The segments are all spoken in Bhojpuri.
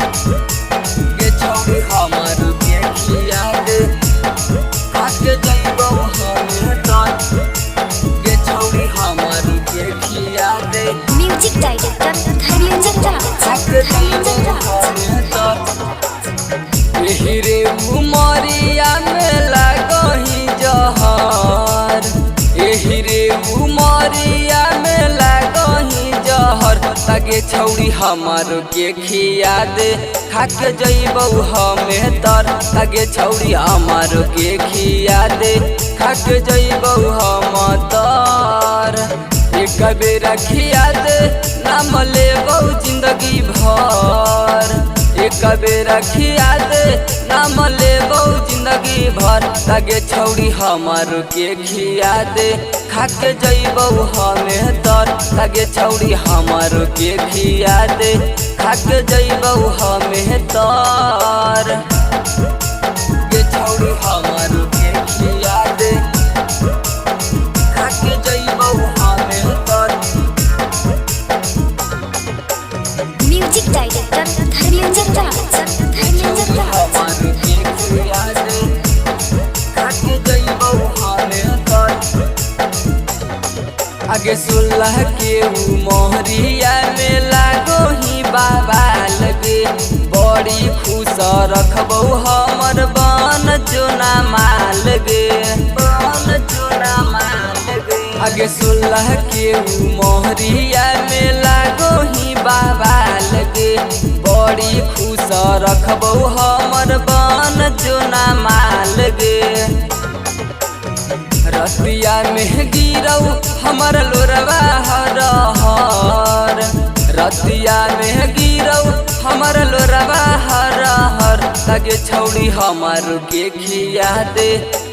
गे छौड़ी हमर के खिया दे खाके जइबौ हमे तर गे छौड़ी हमर के खिया दे म्यूजिक डायरेक्टर धर्मेंद्र राज एही रे उमरिया में लागही जहर एही रे उमरिया में लागही जहर तगे छौड़ी हमर के खिया दे खाके जइबौ हमे तर तगे छौड़ी हमर के खिया दे खाके जइबौ हम तर एक बेर खिया दे नाम लेबौ जिंदगी भर एक बेर खिया दे नाम लेबौ जिंदगी भर तगे छौड़ी हमर के खिया दे खाके जइबौ हमे तर तगे छौड़ी हमर के खिया दे खाके जइबौ हमे तर गे छौड़ी हमर के खिया दे खाके जइबौ हमे तर म्यूजिक डायरेक्टर धर्मेंद्र राज आगे सुलह के मोहरिया में लागो ही बाबा लगे बड़ी खुश रखबौ हमर बन जोना माल गे बन जोना माल गे आगे सुलह के मोहरिया में लागो ही बाबा लगे बड़ी खुश रखबौ हमर बन जोना माल गे रतिया में गिरौ हमर लोरवा हरहर रतिया में गिरौ हमर लोरवा हरहर तगे छौड़ी हमर के खिया दे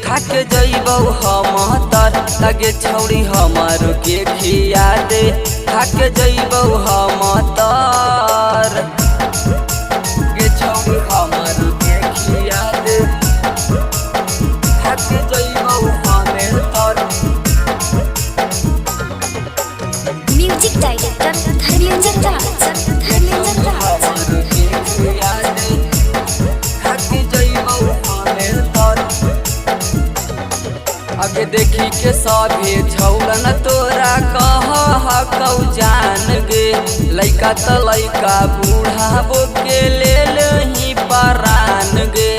खाके जइबौ हम तर तगे छौड़ी हमर के खिया दे खाके जइबौ हम तर गे छौड़ी हमर के खिया दे खाके जइबौ हमे तर म्यूजिक डायरेक्टर धर्मेंद्र राज आगे देखी के सभे छौलन तोरा कहौ जान गे लइका त लइका बूढ़ा बो के ले लही परान गे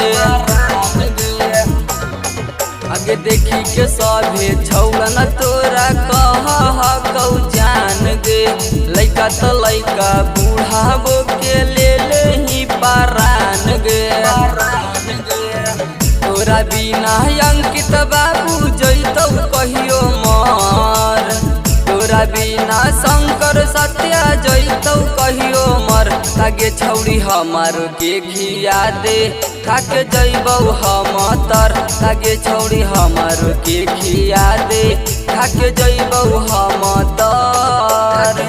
आगे देखी के सभे छौलन तोरा कहौ जान गे लइका त लइका बूढ़ा बो के ले लही परान गे तोरा बिना अंकित बाबू जइतौ कहियो मर तोरा बिना शंकर सत्या जइतौ कहियो मर तगे छौड़ी हमर के खिया दे खाके जइबौ हम तर तगे छौड़ी हमर के खिया दे खाके जइबौ हम तर।